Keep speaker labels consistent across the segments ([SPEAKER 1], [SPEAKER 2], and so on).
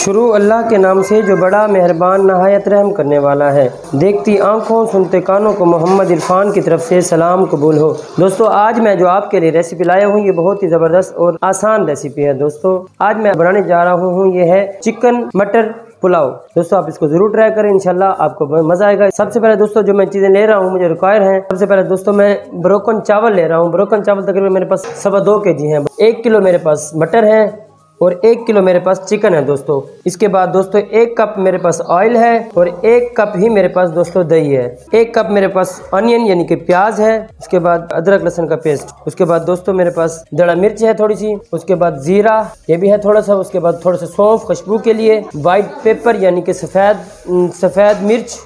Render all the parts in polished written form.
[SPEAKER 1] शुरू अल्लाह के नाम से जो बड़ा मेहरबान नहायत रहम करने वाला है। देखती आँखों सुनते कानों को मोहम्मद इरफान की तरफ से सलाम कबूल हो। दोस्तों आज मैं जो आपके लिए रेसिपी लाया हूँ ये बहुत ही ज़बरदस्त और आसान रेसिपी है। दोस्तों आज मैं बनाने जा रहा हूँ ये है चिकन मटर पुलाव। दोस्तों आप इसको जरूर ट्राई करें, इंशाल्लाह आपको मजा आएगा। सबसे पहले दोस्तों जो मैं चीज़ें ले रहा हूँ मुझे रिक्वायर है। सबसे पहले दोस्तों मैं ब्रोकन चावल ले रहा हूँ। ब्रोकन चावल तकरीबन मेरे पास 2.25 kg है। 1 किलो मेरे पास मटर है और 1 किलो मेरे पास चिकन है दोस्तों। इसके बाद दोस्तों 1 कप मेरे पास ऑयल है और 1 कप ही मेरे पास दोस्तों दही है। 1 कप मेरे पास अनियन यानी कि प्याज है। उसके बाद अदरक लहसुन का पेस्ट। उसके बाद दोस्तों मेरे पास दड़ा मिर्च है थोड़ी सी। उसके बाद जीरा ये भी है थोड़ा सा। उसके बाद थोड़ा सा सौंफ खुशबू के लिए। वाइट पेपर यानी कि सफ़ेद मिर्च,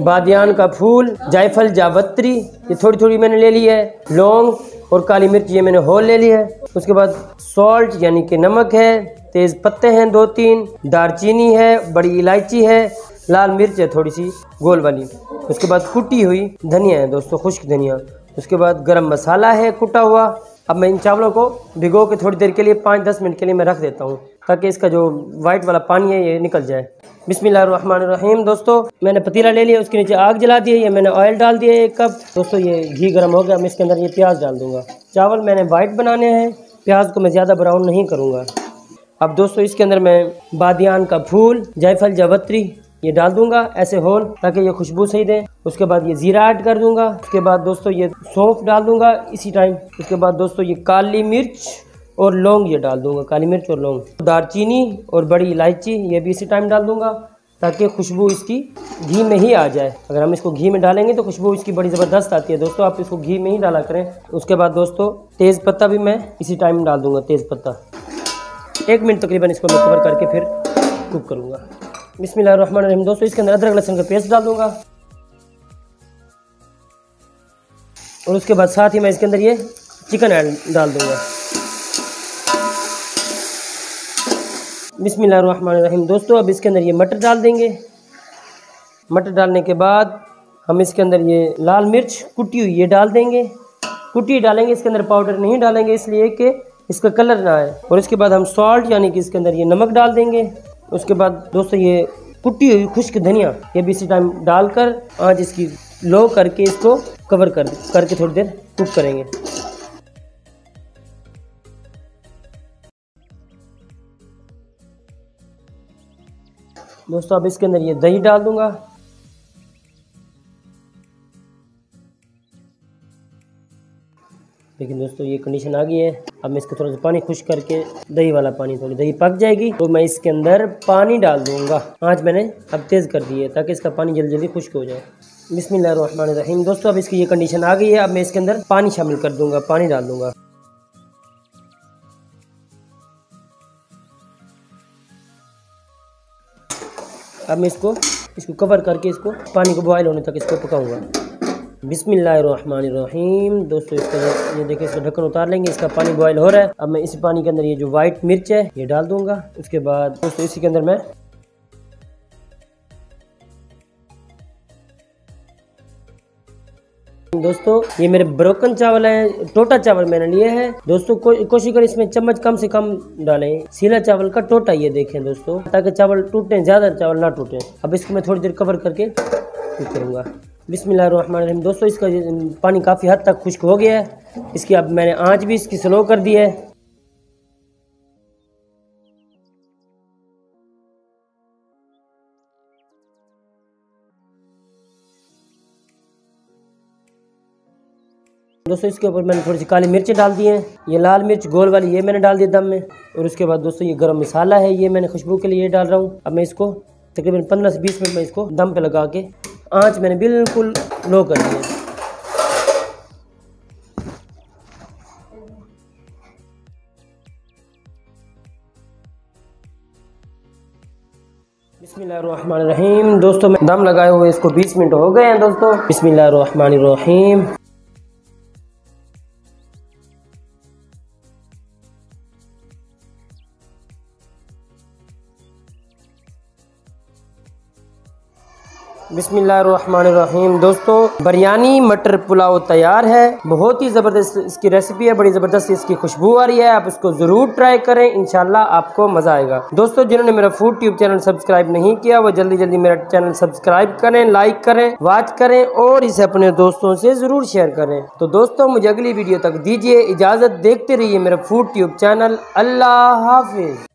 [SPEAKER 1] बादियान का फूल, जायफल, जावत्री ये थोड़ी थोड़ी मैंने ले ली है। लौंग और काली मिर्च ये मैंने होल ले ली है। उसके बाद सॉल्ट यानी कि नमक है। तेज़ पत्ते हैं 2-3, दारचीनी है, बड़ी इलायची है, लाल मिर्च है थोड़ी सी गोल वाली। उसके बाद कुटी हुई धनिया है दोस्तों, खुश्क धनिया। उसके बाद गरम मसाला है कुटा हुआ। अब मैं इन चावलों को भिगो के थोड़ी देर के लिए 5-10 मिनट के लिए मैं रख देता हूँ ताकि इसका जो वाइट वाला पानी है ये निकल जाए। बिस्मिल्लाहिर्रहमानिर्रहीम। दोस्तों मैंने पतीला ले लिया, उसके नीचे आग जला दी है। ये मैंने ऑयल डाल दिया 1 कप। दोस्तों ये घी गर्म हो गया, मैं इसके अंदर ये प्याज डाल दूंगा। चावल मैंने वाइट बनाने हैं, प्याज को मैं ज़्यादा ब्राउन नहीं करूँगा। अब दोस्तों इसके अंदर मैं बादियान का फूल, जायफल, जावत्री ये डाल दूंगा ऐसे होल ताकि ये खुशबू सही दे। उसके बाद ये जीरा ऐड कर दूंगा। उसके बाद दोस्तों ये सौंफ डाल दूंगा इसी टाइम। उसके बाद दोस्तों ये काली मिर्च और लौंग ये डाल दूंगा, काली मिर्च और लौंग, दारचीनी और बड़ी इलायची ये भी इसी टाइम डाल दूंगा ताकि खुशबू इसकी घी में ही आ जाए। अगर हम इसको घी में डालेंगे तो खुशबू इसकी बड़ी ज़बरदस्त आती है दोस्तों, आप इसको घी में ही डाला करें। उसके बाद दोस्तों तेज़ पत्ता भी मैं इसी टाइम डाल दूंगा, तेज़ पत्ता। 1 मिनट तकरीबन इसको मैं कवर करके फिर कुक करूँगा। बिस्मिल्लाहिर्रहमानिर्रहीम। दोस्तों इसके अंदर अदरक लहसुन का पेस्ट डाल दूंगा और उसके बाद साथ ही मैं इसके अंदर ये चिकन डाल दूंगा। बिस्मिल्लाहिर्रहमानिर्रहीम। दोस्तों अब इसके अंदर ये मटर डाल देंगे। मटर डालने के बाद हम इसके अंदर ये लाल मिर्च कुटी हुई ये डाल देंगे। कुटी डालेंगे, इसके अंदर पाउडर नहीं डालेंगे इसलिए कि इसका कलर ना आए। और इसके बाद हम सॉल्ट यानी कि इसके अंदर ये नमक डाल देंगे। उसके बाद दोस्तों ये कुटी हुई खुश्क धनिया ये भी इसी टाइम डालकर आज इसकी लो करके इसको कवर करके थोड़ी देर कुक करेंगे। दोस्तों अब इसके अंदर ये दही डाल दूंगा। लेकिन दोस्तों ये कंडीशन आ गई है, अब मैं इसको थोड़ा सा पानी खुश करके दही वाला पानी, थोड़ी दही पक जाएगी तो मैं इसके अंदर पानी डाल दूंगा। आँच मैंने अब तेज़ कर दी है ताकि इसका पानी जल्दी जल्दी खुश्क हो जाए। बिस्मिल्लाहिर्रहमानिर्रहीम। दोस्तों अब इसकी ये कंडीशन आ गई है, अब मैं इसके अंदर पानी शामिल कर दूंगा, पानी डाल दूंगा। अब मैं इसको कवर करके इसको पानी को बॉयल होने तक इसको पकाऊंगा। बिस्मिल्लाहिर्रहमानिर्रहीम। दोस्तों इसका ये देखिए, इसका ढक्कन उतार लेंगे, इसका पानी बॉयल हो रहा है। अब मैं इस पानी के अंदर ये जो वाइट मिर्च है ये डाल दूंगा। उसके बाद दोस्तों इसी के अंदर मैं दोस्तों ये मेरे ब्रोकन चावल है, टोटा चावल मैंने लिए हैं दोस्तों। कोशिश करें इसमें चम्मच कम से कम डालें। सीला चावल का टोटा ये देखें दोस्तों, ताकि चावल टूटे, ज़्यादा चावल ना टूटे। अब इसको मैं थोड़ी देर कवर करके कुक करूँगा। बिस्मिल्लाहिर्रहमानिर्रहीम। दोस्तों इसका पानी काफ़ी हद तक खुश्क हो गया है। इसकी अब मैंने आँच भी इसकी स्लो कर दी है। दोस्तों इसके ऊपर मैंने थोड़ी सी काली मिर्चें डाल दी हैं। ये लाल मिर्च गोल वाली ये मैंने डाल दी दम में। और उसके बाद दोस्तों ये गरम मसाला है, ये मैंने खुशबू के लिए ये डाल रहा हूँ। अब मैं इसको तकरीबन 15 से 20 मिनट में इसको दम पे लगा के आँच मैंने बिल्कुल लो कर दी है। बिस्मिल्लाहिर्रहमानिर्रहीम। दोस्तों मैं दम लगाए हुए इसको 20 मिनट हो गए हैं दोस्तों। बिस्मिल्लाहिर्रहमानिर्रहीम। बिस्मिल्लाहिर्रहमानिर्रहीम। दोस्तों बिरयानी मटर पुलाव तैयार है। बहुत ही ज़बरदस्त इसकी रेसिपी है, बड़ी ज़बरदस्त इसकी खुशबू आ रही है। आप इसको ज़रूर ट्राई करें, इंशाल्लाह आपको मज़ा आएगा। दोस्तों जिन्होंने मेरा फूड ट्यूब चैनल सब्सक्राइब नहीं किया वो जल्दी जल्दी मेरा चैनल सब्सक्राइब करें, लाइक करें, वॉच करें और इसे अपने दोस्तों से ज़रूर शेयर करें। तो दोस्तों मुझे अगली वीडियो तक दीजिए इजाज़त। देखते रहिए मेरा फूड ट्यूब चैनल। अल्लाह हाफिज़।